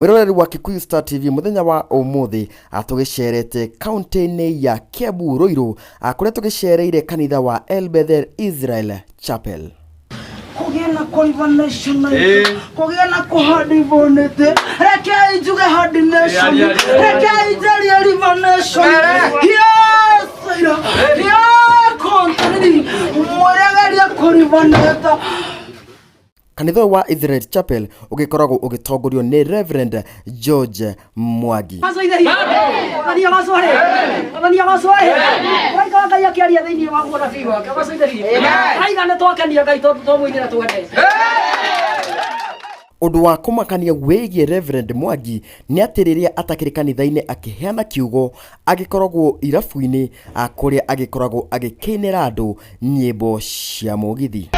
Wiroreri wa Kikuyu Star TV muthenya wa umuthi atugicerete kaunti-ini ya Kiambu Ruiru akuria tugicereire kanitha wa El Bethel Israel Chapel. Kugena covenation kugena kohadivonete reke ijuge hadination reke ijali rivanation yes ya kontani muragaria korivaneta. Kanitha wa Israel Chapel ugikoragwo ugitongorio ni Reverend George Mwangi. Undu wa kumakania wegie Reverend Mwangi ni atiriria atakiri kanitha-ini akiheana kiugo agikoragwo irabuini kuria agikoragwo agikinira andu nyimbo cia mugithi.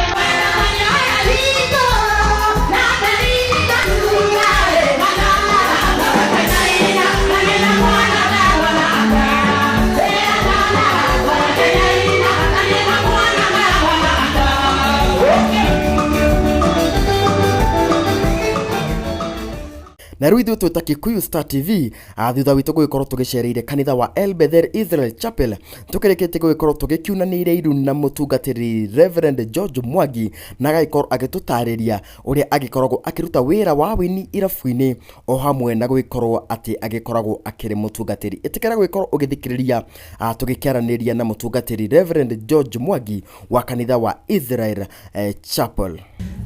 Na rĩu ithuĩ twĩta Kikuyu Star TV thutha witũ gũgĩkorwo tũgĩcereire kanitha wa El Bethel Israel Chapel tũkĩrĩkĩtie gũgĩkorwo tũgĩkiunanĩire iru na mũtungatĩri Reverend George Mwangi na agagĩkorwo agĩtũtarĩria ũrĩa agĩkoragwo akĩruta wĩra wa wĩini irabu-inĩ o hamwe na gũgĩkorwo atĩ agĩkoragwo akĩrĩ mũtungatĩri. Ĩtĩkĩra gũgĩkorwo ũgĩthikĩrĩria tũgĩkĩaranĩria na mũtungatĩri Reverend George Mwangi wa kanitha wa Israel Chapel.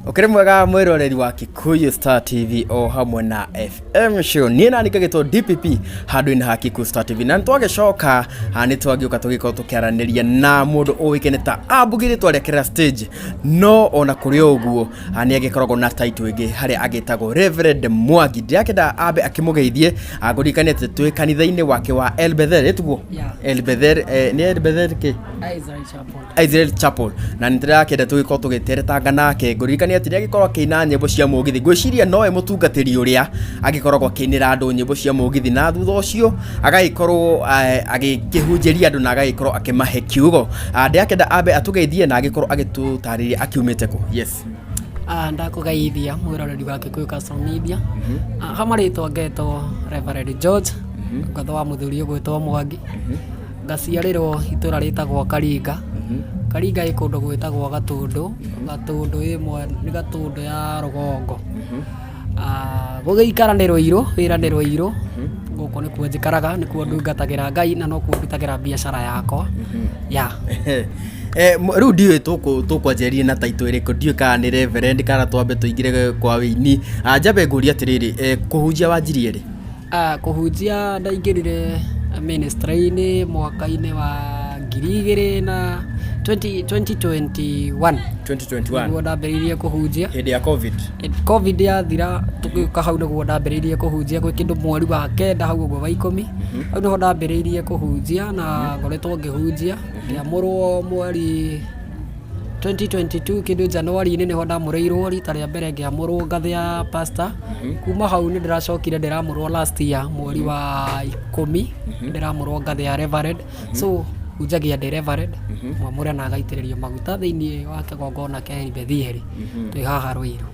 Ukĩrĩ mwega mwĩroreri wa Kikuyu Star TV o hamwe na FM show ni na nikagitwo DPP handu-inĩ ha Kikuyu Star TV na nitwagicoka nitwagĩũka tũgĩkorwo tũkĩaranĩria na mũndũ ũĩkaine ta ambugĩrĩtwo arekera stage no ona kũrĩ ũguo nĩ agĩkoragwo na title ĩngĩ harĩa agĩtagwo Reverend Mwangi. Ndĩrakĩenda ambe akĩmũgeithie ngũririkanie atĩ twĩ kanitha-inĩ wake wa El Bethel etugo El Bethel nĩ El Bethel ke Israel Chapel na nĩndĩrakĩenda tũgĩkorwo tũgĩteretanga nake ngũririkanie atĩ nĩ agĩkoragwo akĩina nyĩmbo cia mũgithi. Ngwĩciria nowe mũtungatĩri ũrĩa agĩkoragwo akĩinĩra andũ nyĩmbo cia mũgithi na thutha ũcio agagĩkorwo agĩkĩhunjĩria andũ na agagĩkorwo akĩmahe kiugo. Ndĩrakĩenda ambe atũgeithie na agĩkorwo agĩtũtarĩria akiumĩte kũ. Yes. Ndakũgeithia mwĩroreri wa Kikuyu Star Media. Hamarĩtwo ngetwo Reverend George ngatho wa mũthuri ũgwĩtwo Mwangi ngaciarĩrwo itũra rĩtagwo Karinga. Karinga ĩ kũndũ gwĩtagwo Gatũndũ. Gatũndũ ĩmwe nĩ Gatũndũ ya Rũgongo. Gũgĩikara nĩ Rũirũ, wĩra nĩ Rũirũ. Gũkũ nĩkuo njikaraga, nĩkuo ndungatagĩra Ngai na nokuo ndutagĩra biacara yakwa. Rĩu ndiũĩ tũkwanjĩrĩrie na title ĩrĩkũ, ndiũĩ kana nĩ Reverend kana twambe tũingĩre kwa wĩini. Njambe ngũria atĩrĩrĩ, kũhunjia wanjirie rĩ? Kũhunjia ndaingĩrire ministry-inĩ mwaka-inĩ wa 2021. Nĩguo ndambĩrĩirie kũhunjia hĩndĩ ya COVID yathira, tũgĩũka hau nĩguo ndambĩrĩirie kũhunjia gwĩ kĩndũ mweri wa 9 hau ũguo wa 10. Hau nĩho ndambĩrĩirie kũhunjia na ngoretwo ngĩhunjia ngĩamũrwo mweri 2022 kĩndũ Januari-inĩ nĩho ndamũrĩirwo rita rĩa mbere ngĩamũrwo ngathĩ ya pastor. Kuma hau nĩ ndĩracokire ndĩramũrwo last year mweri wa 10 ndĩramũrwo ngathĩ ya Reverend. So ujagia de Reverend mwamũra na agaitĩrĩrio maguta thĩinĩ wa kĩgongona kĩa El Bethel twĩ haha Ruiru.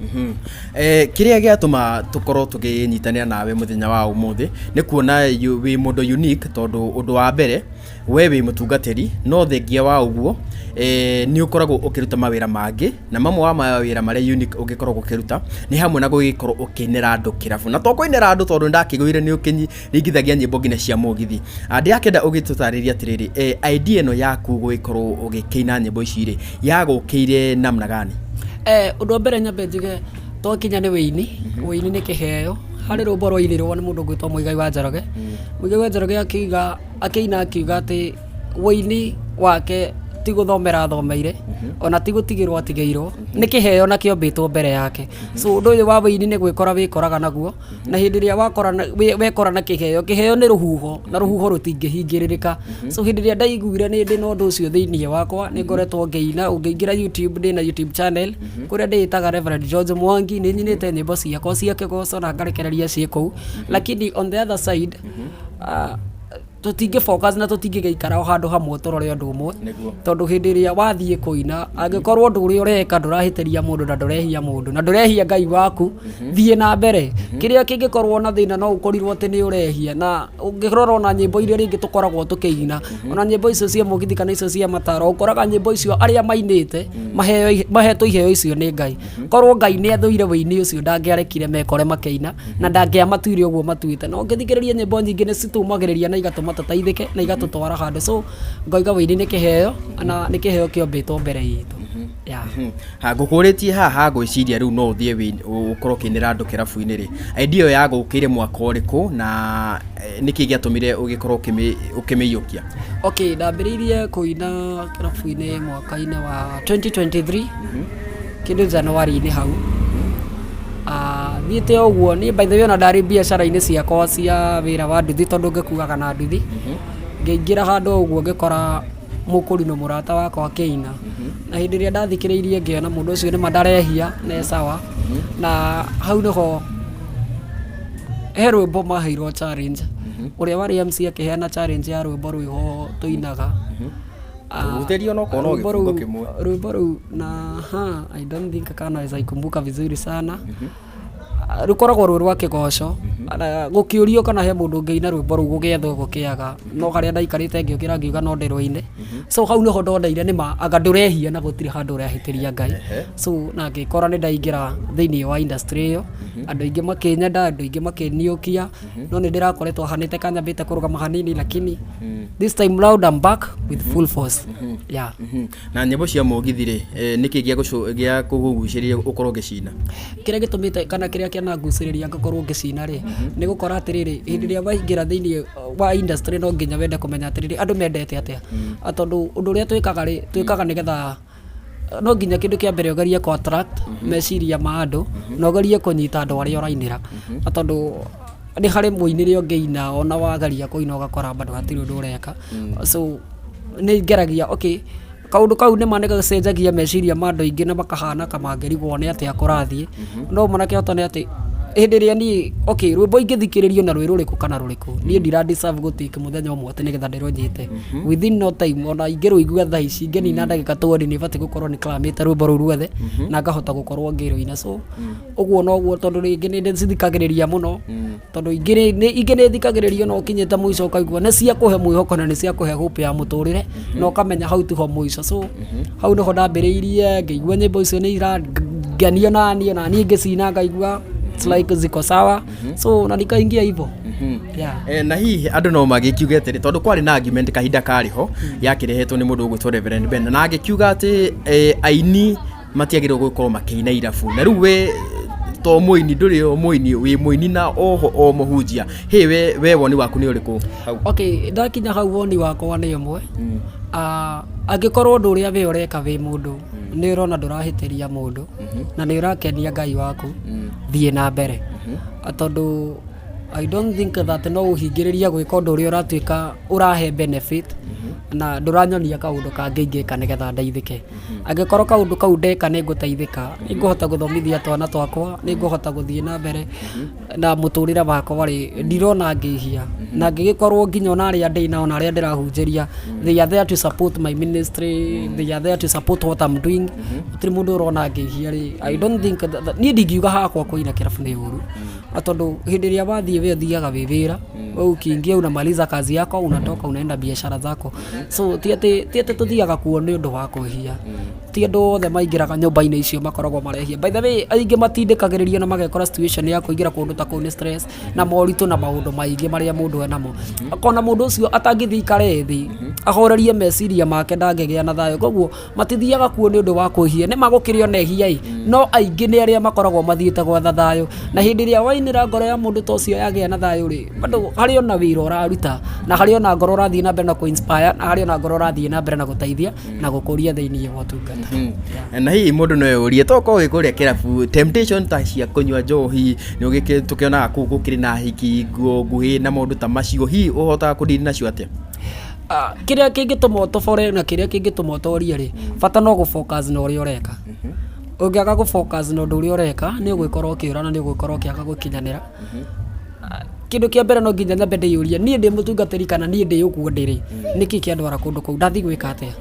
Kĩrĩa gĩatũma tũkorwo tũkĩnyitanĩra nawe mũthenya wa ũmũthĩ nĩ kuona wĩ mũndũ unique, tondũ ũndũ wa mbere we wĩ mũtungatĩri no thengia wa ũguo nĩ ũkoragwo ũkĩruta mawĩra mangĩ, na mamwe wa mawĩra marĩa unique ũngĩkorwo ũkĩruta nĩ hamwe na gũgĩkorwo ũkĩinĩra andũ kĩrabu. Na to kũinĩra andũ tondũ ndakĩgũire nĩ ũkĩringithagia nyĩmbo nginya cia mũgithi. Ndĩrakĩenda ũgĩtũtarĩria atĩrĩrĩ, idea ĩno yaku gũgĩkorwo ũgĩkĩina nyĩmbo ici rĩ yagũkĩire namna gani? Ũndũ wa mbere nyambe njuge twakinya nĩ wĩini. Wĩini nĩ kĩheo. Harĩ rũmbo rwainĩrwo nĩ mũndũ ũgwĩtwo Mũigai wa Njoroge. Mũigai wa Njoroge akĩina akiuga atĩ wĩini wake ti gũthomera thomeire ona ti gũtigĩrwo atigĩirwo, nĩ kĩheo na kĩombĩtwo mbere yake. So ũndũ ũyũ wa wĩini nĩ gwĩkora wĩkoraga naguo, na hĩndĩ ĩrĩa wekora na kĩheo nĩ rũhuho na rũhuho rũtingĩhingĩrĩrĩka. So hĩndĩ ĩrĩa ndaiguire nĩ ndĩ na ũndũ ũcio thĩinĩ wakwa nĩ ngoretwo ngĩina. Ũngĩingĩra YouTube ndĩ na YouTube channel kũrĩa ndĩĩtaga Reverend George Mwangi, nĩ nyinĩte nyĩmbo ciakwa cia kĩgoco na ngarekereria ciĩ kũu. Lakini on the other side tutinge focus na tutinge geikara handu hamwe torore undu umwe tondu hindi iria wathie kuina angikorwo undu uria ureka ndurahitiria mundu na ndurehia mundu na ndurehia Ngai waku thie na mbere kiria kingikorwo na thina no ukorirwo ati ni urehia na ungirora ona nyimbo iria ringi tukoragwo tukiina ona nyimbo icio cia mugithi kana icio cia mataro ukoraga nyimbo icio aria mainite mahetwo iheo icio ni Ngai korwo Ngai ni athuire wini ucio ndangiarekire mekore makeina na ndangiamatuire uguo matuite no ngithikiriria nyimbo nyingi ni citumagiriria na igatuma tutaithike na igatutwara handu so ngoiga wini ni kiheo na ni kiheo kiombitwo mbere yitu ha ngukuritie haha ngwiciria riu no uthie wini ukorwo kinira andu kirabu-ini ri idea ya gukire mwaka uriku na niki giatumire ugikorwo ukimiyukia ndambiririe kuina kirabu-ini mwaka-ini wa 2023 kindu Januari-ini hau thiite uguo ni by the way ona ndari biacara-ini ciakwa cia wira wa nduthi tondu ngikuaga na nduthi ngeingira handu uguo ngikora mukuri no murata wakwa akiina na hindi iria ndathikiriirie ngiona mundu ucio ni mandarehia ne sawa na hau niho he rwimbo maheirwo challenge uria wari MC akiheana challenge ya rwimbo rwiho tuinaga uterio no kono gifungo kimwe rwimbo ru na I don't think kanaweza ikumbuka vizuri sana rukoragwo rwo rwa kigoco gukiurio kana he mundu ngeina rwimbo ru gugiethwo gukiaga no haria ndaikarite ngiukira ngiuga no ndirwo-ini so hau niho ndondeire nima anga ndurehia na gutiri handu urehitiria Ngai so na ngikora ni ndaingira thiini wa industry iyo andu ingi makinyenda andu ingi makiniukia no ni ndirakoretwo hanite kanyambite kurugama hanini lakini this time round I'm back with full force na nyimbo cia mugithi ri niki gia kuguguciria ukorwo ngicina kiria gitumite kana kiria kiana nguciriria ngakorwo ngicina ri ni gukora atiriri hindi ria waingira thiini wa industry no nginya wende kumenya atiriri andu mendete atia atondu undu uria twikaga nigetha no nginya kindu kia mbere ugerie ku attract meciria ma andu no ugerie kunyita andu aria urainira atondu ni hari muinire ungeina ona wagaria kuina ugakora bado hatiri undu ureka so ni ngeragia kaundu kau ni manega cenjagia meciria ma andu ingi na makahana kamangerigwo ni atia kurathie no manake hotone ati hindi ria ni rwimbo ingithikiririo na rwi ruriku kana ruriku ni ndira deserve gutike muthenya umwe ati nigetha ndironyite within no time ona ingiruigua thaa ici ngenina ndagika 20 ni bati gukorwo ni clamate rwimbo ru ruothe na ngahota gukorwo ngiruina so uguo no guo tondu ringi ni ndithikagiriria muno tondu ingi ni thikagiririo no kinyite muico kaigua ni cia kuhe mwihoko na ni cia kuhe hope ya muturire no kamenya hau tuho muico so hau niho ndambiriirie ngigua nyimbo icio ni irangenia na ni ngicina ngaigua it's like ziko sawa so na nikaingia hivyo na hihi andu no magikiuga atiri tondu kwari na argument kahinda kariho yakirehetwo ni mundu ugutwo Reverend Ben na agikiuga ati aini matiagirwo gukorwo makiina irabu na riu we to muini nduri o muini wi muini na oho o muhunjia we woni waku ni uriku hau ndakinya hau woni wakwa ni umwe angikorwo ndu uria we ureka wi mundu ni urona ndurahitiria mundu na ni urakenia Ngai waku thie na mbere atondu I don't think that no uhingiriria gwika undu uria uratuika urahe benefit na nduranyonia kaundu kangingika nigetha ndeithike angikorwo kaundu kau ndeka ni nguteithika ni nguhota guthomithia twana twakwa ni nguhota guthie na mbere na muturire wakwa ri ndirona ngihia na ngigikorwo nginya ona aria ndina ona aria ndirahunjiria they are there to support my ministry they are there to support what I'm doing utiri mundu urona ngihia ri I don't think that ni ndingiuga hakwa kuina kirabu ni uru atondu hindi ria wathie we thiaga wivira wewe ukiingia unamaliza kazi yako unatoka unaenda biashara zako so tiate tuthiaga kuo ni undu wa kuhia ti andu othe maingiraga nyumba-ini icio makoragwo marehia by the way aingi matindikagiriria na magekora situation ya kuingira kundu ta kuni stress na moritu na maundu maingi maria mundu enamo akona mundu ucio atangithikare thi ahorerie meciria make ndangegia na thayo koguo matithiaga kuo ni undu wa kuhia ni magukirio nehia no aingi ni aria makoragwo mathiite gwa thayo na hindi ria wainira ngoro ya mundu tocio yagia na thayo ri bado hari ona wira uraruta na hari ona ngoro rathie na mbere na ku inspire na hari ona ngoro rathie na mbere na guteithia na gukuria thiini wa tungata na hihi mundu no yurie toko gikuria kirabu temptation ta cia kunywa njohi ni ugike tukionaga ku gukiri na hiki nguhi na maundu ta macio hi uhota kudini nacio atia kiria kingituma utobore na kiria kingituma utorie ri bata no gu focus na uria ureka ungiaga gu focus na undu uria ureka ni ugwikorwo ukiura na ni ugwikorwo ukiaga gukinyanira kindu kia mbere no nginya nyambe ndiyuria nie ndi mutungatiri kana nie ndi ukuo ndiri niki kiandwara kundu kuu ndathi gwika atia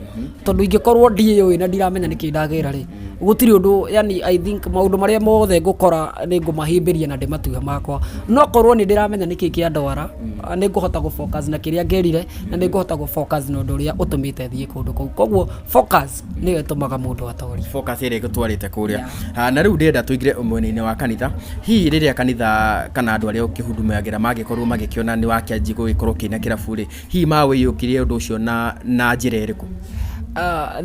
tondu ingikorwo ndiyui na ndiramenya niki ndagira ri gutiri undu yani I think maundu maria mothe ngukora ni ngumahimbiria na ndimatue makwa no korwo ni ndiramenya niki kiandwara ni nguhota gu focus na kiria ngerire na ni nguhota gu focus na undu uria utumite thie kundu kuu koguo focus ni itumaga mundu atori focus ire gutwarite kuria na riu ndenda tuigire mwena-ini wa kanitha hihi riria kanitha kana andu aria ukihundumagira magikorwo magikiona ni wakianji gugikorwo kina kirabu ri hihi mawiyukirie undu ucio na njira iriku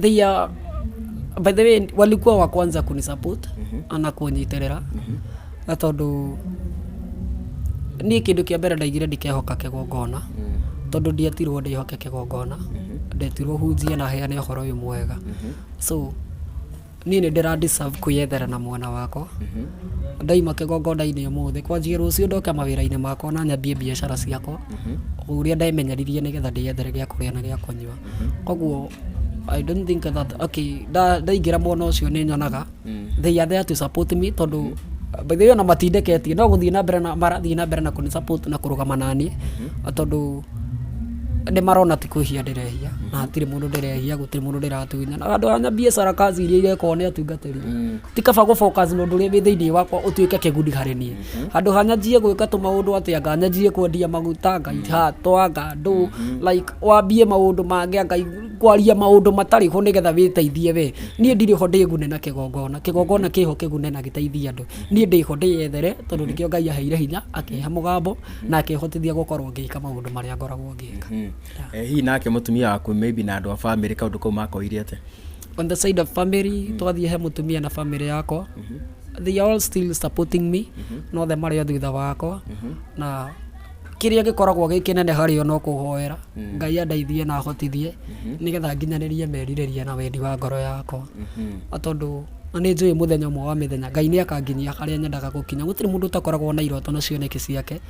they are by the way walikuwa wa kwanza kunisupport ana kunyiterera na tondu ni kindu kia mbere ndaigire ndikehoka kigongona tondu ndiatirwo ndihoke kigongona ndetirwo hunjie na heane uhoro uyu mwega so ni ndira deserve kuyethera na mwana wako ndaima kigongona-ini umuthi kwanjia rucio ndoka mawira-ini makwa na nyambie biashara ciakwa uria ndaimenyeririe nigetha ndiyethere gia kuria na gia kunyua koguo I don't think that okay ndaingira mwana ucio ni nyonaga they are there to support me tondu by the way na matindeketie no guthii na mbere na marathii na mbere na kuni support na kurugama nani tondu ndi marona ti kuhia ndirehia na hatiri mundu ndirehia gutiri mundu ndiratunya na andu anya biashara kazi iria ireko ni atungatiri ti kaba go focus no nduria bi thiini wakwa utuike kigundi hari ni andu hanya jie gwika tu maundu atia anga nyajie kwendia maguta ngai ha twanga ndu like wambie maundu mange ngai kwaria maundu matari ho nigetha witeithie we nie ndiri ho ndigune na kigongona kiho kigune na giteithia andu nie ndi ho ndiyethere tondu nikio ngai aheire hinya akiha mugambo na akihotithia gukorwo ngika maundu maria ngoragwo ngika hihi nake mutumia waku maybe na andu a family kaundu kau makoire ate on the side of family twathie he mutumia na family yako they are all still supporting me no the mario thutha wakwa na kiria gikoragwo gikinene hari ono kuhoera ngai andaithie na hotithie nigetha nginyanirie meririria na wendi wa ngoro yakwa atondu ni njui muthenya umwe wa mithenya ngai ni akanginyia haria nyendaga gukinya gutiri mundu utakoragwo na iroto na cioneki ciake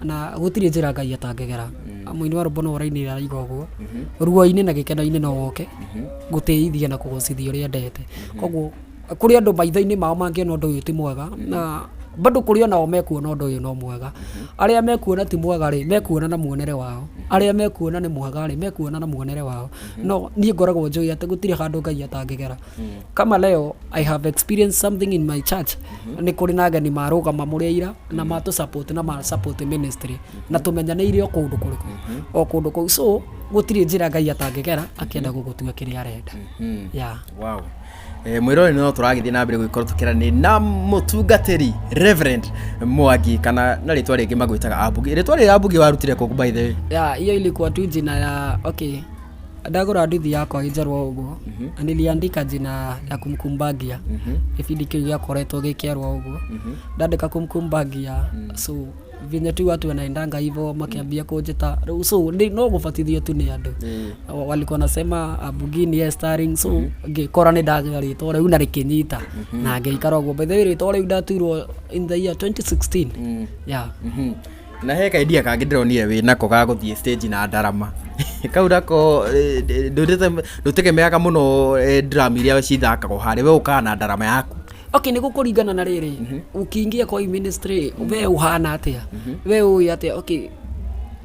na gutiri njira ngai atangigera muini wa rubono oraini araiga uguo ruo-ini na gikeno-ini no woke gutiithia na kugucithia uria ndete koguo kuri andu maitho-ini mao mangiona undu uyu ti mwega na bado kuri ona o mekuona undu uyu no mwega aria mekuona ti mwega ri mekuona na muonere wao aria mekuona ni mwega ri mekuona na muonere wao no ni ngoragwo njui ati gutiri handu ngai atangigera kama leo I have experienced something in my church ni kuri na ageni marugama muria na matu support na ma support ministry na tumenyaniire o kundu kuriku o kundu kuu so gutiri njira ngai atangigera akienda gugutua kiria arenda wow mwirori no turagithie na mbere gukorwo tukirani na mutungatiri Reverend Mwangi kana na ritwa ringi magwitaga Abugi ritwa ri Abugi warutire ku by the way hiyo ilikuwa tu jina ya okay ndagura ndithi yakwa injarwa uguo niliandika jina ya kumkumbagia ifidi kiu yakoretwo gikiarwa uguo ndandika kumkumbagia so vinya tu watu wanaendanga hivyo makiambia kujeta so no gufatithio tu ni andu walikuwa nasema Abugi ni starring so ngikora ni ndagari tore una rikinyita na ngeikara uguo by the way tore ndatirwo in the year 2016 na he idea kangi ndironire we nako ga guthie stage na ndarama kaurako ndutegemeaga muno drama iria cithakagwo hari we ukana ndarama yaku okay niko kuringana na riri ukiingia kwa ministry we uhana atia we uyu atia okay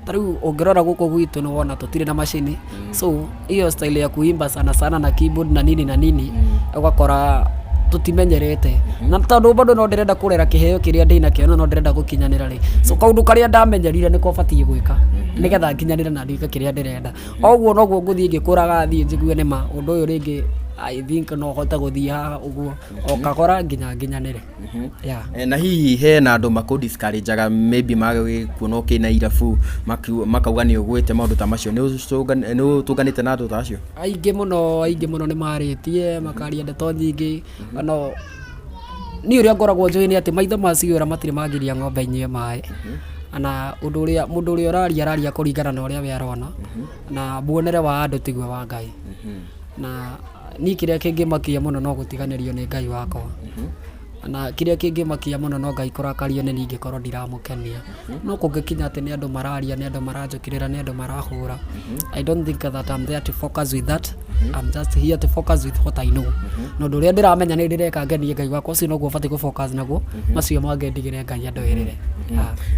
tariu ongerora guko gwitu no wona tutire na machine so hiyo style ya kuimba sana na keyboard na nini ugakora tutimenyerete na tondu bado no ndirenda kurera kiheo kiria ndina kio no ndirenda gukinyanira ri so kaundu karia ndamenyerire niko batie gwika nigetha nginyanira na ndika kiria ndirenda oguo noguo nguthie ngikuraga thie njigue ni ma undu uyu ringi I think no hota guthie haha uguo okakora nginyanire na hihi he na andu makudiscourageaga maybe magikuona kina irabu makauga ni ugwite maundu ta macio ni utunganite na andu ta acio aingi muno ni maritie makaria ndeto nyingi no ni uria ngoragwo njui ni ati maitho maciura matire magiria ng'ombe inyue mai ana mundu uria araria kuringana na uria we arona na muonere wa andu tigwe wa ngai na ni kiria kingi makia muno no gutiganirio ni ngai wakwa na kiria kingimakia muno no Ngai kurakario ni ningikorwo ndiramukenia no kungikinya ati ni andu mararia ni andu maranjukirira ni andu marahura I don't think that I'm there to focus with that I'm just here to focus with what I know no nduria ndiramenya ni ndireka ngenie Ngai wakwa ucio no gufati ku focus naguo macio mangendigire Ngai andoerere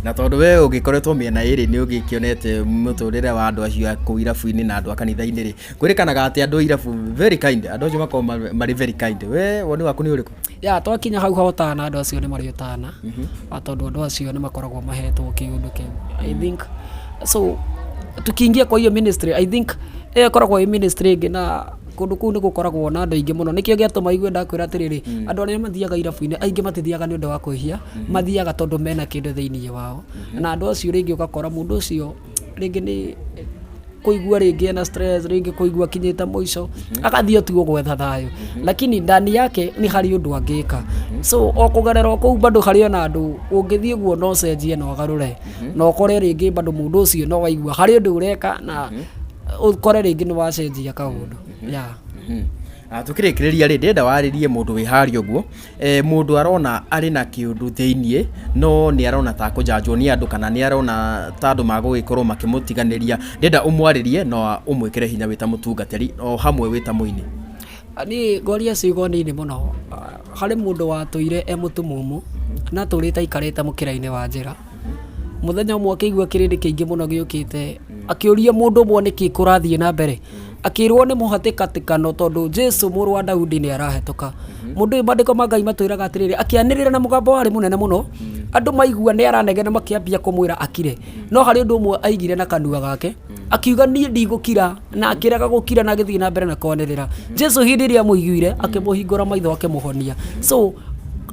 na tondu we ugikoretwo miena iri ni ugikionete muturire wa andu acio ku irabu-ini na andu a kanitha-ini ri kwirikanaga ati andu irabu very kind andu acio mako mari very kind we woni waku ni uriku twakinya hau hotana andu acio ni mari utana tondu andu acio ni makoragwo mahetwo kiundu kiu I think so tukiingia kwa hiyo ministry I think koragwo ministry ingi na kundu kuu ni gukoragwo na andu aingi muno nikio giatuma igwe ndakwira atiriri andu aria mathiaga irabu-ini aingi matithiaga ni undu wa kwihia mathiaga tondu mena kindu thiini wao na andu acio ringi ugakora mundu ucio ringi ni kuigua ringi na stress ringi kuigua kinyita muico akathio tu gwetha thayo lakini ndani yake ni hari undu angika so okugarera ku bado hari ona andu ungithie guo no cenjie no garure no kore ringi bado mundu ucio no waigua hari undu ureka na ukore ringi ni wacenjia kaundu tukirikiriria ri ndenda waririe mundu wi hari uguo mundu arona ari na kiundu thiini no ni arona ta kujanjwo ni andu kana ni arona ta andu magugikorwo makimutiganiria ndenda umwaririe no umwikire hinya wita mutungatiri o hamwe wita muini ni goria cigo nini muno hari mundu watuire mutumumu na turita ikarite mukira-ini wa njira muthenya umwe akigua kirindi kiingi muno giukite akiuria mundu umwe niki kurathie na mbere akirwo ni muhatikatikano tondu Jesu muru wa Daudi ni arahetuka mundu bandiko magai matwiraga atiriri akianirira na mugambo wari munene muno andu maigua ni aranegena makiambia kumwira akire no hari undu umwe aigire na kanua gake akiuga ni ndigukira na akiraga gukira na githii na mbere na kwanirira Jesu hindi ria muiguire akimuhingura maitho akimuhonia so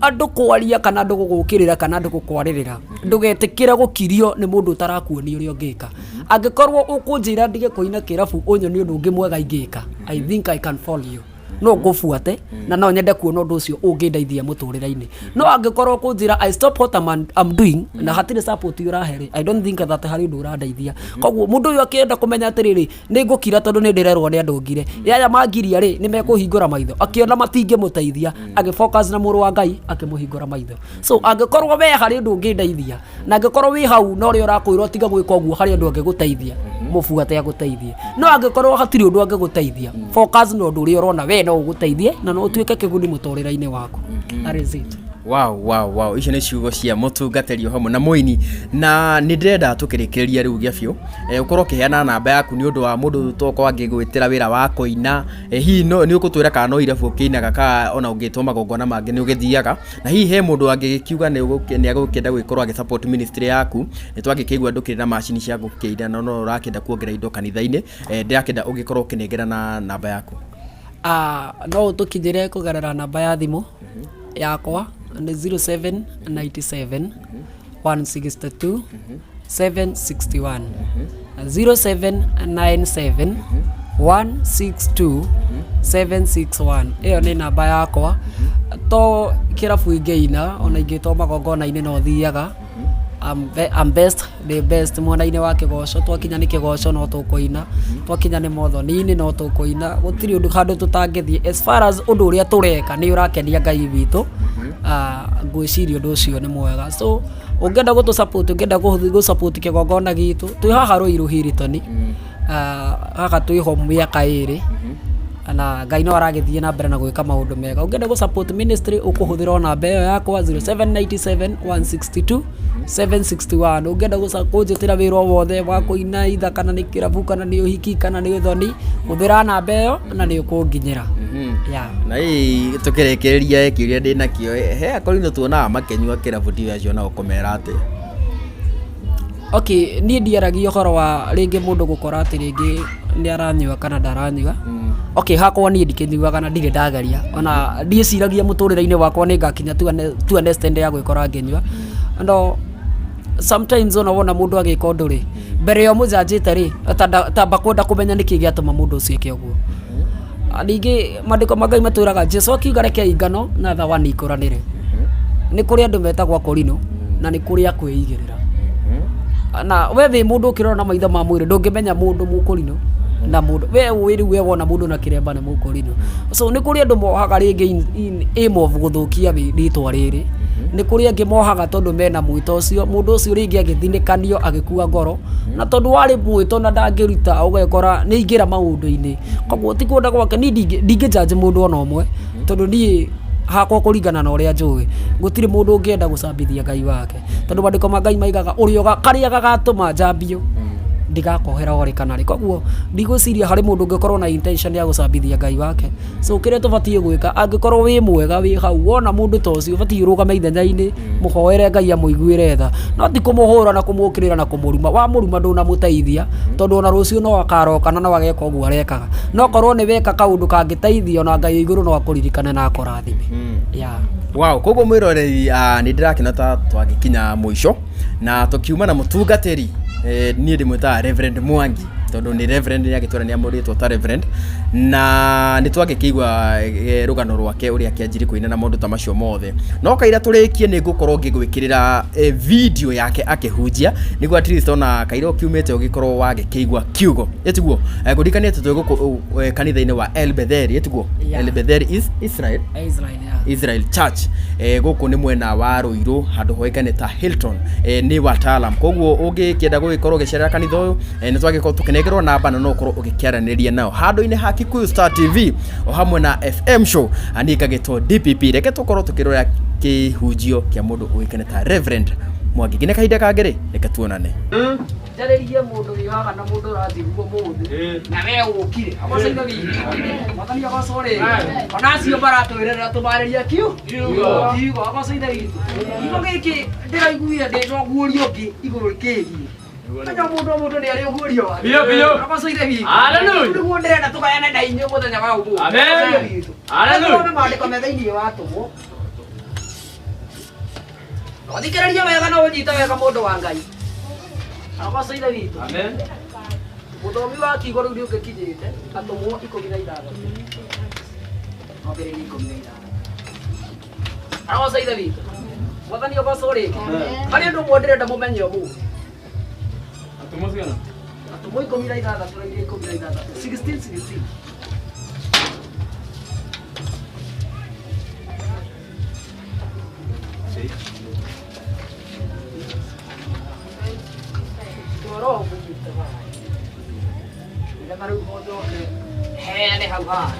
andu kwaria kana andu gugukirira kana andu gukwaririra ndugetikira gukirio ni mundu utarakuonia uria ungika angikorwo ukunjira ndige kuina kirabu onyo ni undu ungi mwega ingika I think I can follow you no ngufuate na no nyende kuona undu ucio ungindeithia muturira-ini no angikorwo kunjira I stop what I'm doing na hatire support uraheri I don't think that hari undu urandeithia koguo mundu uyu akienda kumenya atiriri ni ngukira tondu ni ndirerwo ni andu ngire yaya mangiria ri ni mekuhingura maitho akiona matinge muteithia agifocus na muru wa Ngai akimuhingura maitho so angikorwo we hari undu ungindeithia na angikorwo wi hau no ri urakwirwo tiga gwika uguo hari andu angiguteithia mufuate aguteithie no angikorwo hatiri undu angiguteithia focus no undu ri urona we no uguteithie na no utuike kiguni muturira-ini waku that is it wow icio ni ciugo cia mutungatiri hamwe na muini na ni ndenda tukirikiria riu gia biu ukorwo kiheana namba yaku ni undu wa mundu toko angigwitira wira wa kuina hihi no ni ukutwira kana no irabu kiinaga ka ona ungitwa magongona mangi ni ugithiaga na hihi he mundu angikiuga ni agukenda gwikorwo agi support ministry yaku ni twangikigwa ndukiri na machine cia gukiida no urakenda kuongerera indo kanitha-ini ndirakenda ugikorwo kinengera na namba yaku no tukinyire kugarara namba ya thimu yakwa ni 0797 162 761 0797 162 761 iyo ni namba yakwa to kirabu ingeina ona ingitwa magongona-ini no thiaga I'm the best mwena-ini wa kigoco twakinya ni kigoco no tukuina twakinya ni mothoni-ini no tukuina gutiri undu handu tutangithie as far as undu uria tureka ni urakenia Ngai witu ngwiciria undu ucio ni mwega so ungenda gutu support ungenda gu support kigongona gitu twi haha Ruiru Hilton haha twi ho miaka iri na Ngai no aragithie na mbere na gwika maundu mega ungenda gu support ministry ukuhuthira namba iyo yakwa 0797 162 761 ungenda kunjitira wira wothe wa kuina itha kana ni kirabu kana ni uhiki kana ni uthoni uthira namba iyo na ni ukunginyira na hii tukirekereria kiuria ndina kio he akorino tuonaga makenyua kirabu ndiacio na ukomera ati okay ni ndiaragia horo wa ringi mundu gukora ati ringi ni aranyua kana daranyua okay hakwa ni ndikinyua kana ndige ndagaria ona ndiciragia muturira-ini wakwa ni ngakinya tu understand ya gwikora nginyua ndo sometimes ona wona mundu agika undu ri mbere yo mujanjite ri tamba kwenda kumenya niki giatuma mundu ucio eke uguo alingi mandiko magai maturaga Jesu akiuga reke ingano na thawa ni ikuranire ni kuri andu metagwa korino na ni kuri akwigirira na we wi mundu ukirona na maitho ma mwiri ndungimenya mundu mukurino na mundu we wiru we wona mundu na kiremba na mukurino so ni kuri andu mohaga ringi aim of guthukia ritwa riri ni kuri angi mohaga tondu mena mwito ucio mundu ucio ringi agithinikanio agikua ngoro na tondu wari mwito na ndangiruta ugekora ni ingira maundu-ini koguo ti kwenda gwake ni ndingijaji mundu ona umwe tondu ni hakwa kuringana na uria njui gutire mundu ungienda gucambithia ngai wake tondu bandiko ma ngai maigaga uria karia gagatuma njambio ndigakohera ori kana ri koguo ndigociria hari mundu ungikorwo na intention ya gucambithia ngai wake so kire tubatie gwika angikorwo wi mwega wi hau wona mundu ta ucio ubatie urugame ithenya-ini muhoere ngai amuiguire tha no ti kumuhura na kumukirira na kumuruma wa muruma nduna muteithia tondu ona rucio no akaroka na no ageka uguo arekaga no korwo ni weka kaundu kangiteithia ona ngai iguru no akuririkane na akorathime wow koguo mwiroreri ni ndirakena ta twagikinya mwisho na tukiuma na mutungatiri ni ndimwita Reverend Mwangi tondu ni Reverend yagitwarania muritwo ta Reverend na ni twagikigwa rugano rwake uria kianjiri kuina na mundu ta macio mothe no kaira turikie ni ngukorwo ngigwikirira video yake akihunjia niguo at least ona kaira kiumete ugikorwo wagikigwa kiugo etiguo ngurikania tutugo kanitha-ini wa Elbetheri etiguo Elbetheri is Israel Church guku ni mwena wa Ruiru handu hoikane ta Hilton ni watalam koguo ungikienda gugikorwo gicerera kanitha uyu ni twagikorwo tukinegerwo namba na no ukorwo ugikiaraniria nao handu-ini ha Kikuyu Star TV o hamwe na FM show anikagitwo DPP reke tukorwo tukirora kihunjio kia mundu uikane ta Reverend Mwangi gine kahinda kangere reke tuonane jarerie mundu wihaga na mundu rathiguo muthi na we ukire agocaina bibi mathani agocore ona acio baratwirera tumariria kiugo agocaina bibi iko giki ndiraiguire ndinoguorio ngi iguru kiri kanya mundu ni ari uguorio bio agocaina bibi haleluya ndugu ndirenda tukayane na inyo muthenya wa umu amen haleluya maandiko methaini watumo Odikeraria wega na unyita wega mundu wa ngai. Agocaina bitu. Amen. Muthomi wa kigo riu ugikinyite atumwo 16. Mabere 16. Agocaina bitu. Mwathani ogocori. Hari andu mwenderenda mumenye mu. Atumwo cigana? Atumwo 16 turaire 16. 16. Roho bukite ba. Ila maru mojo hele hawa.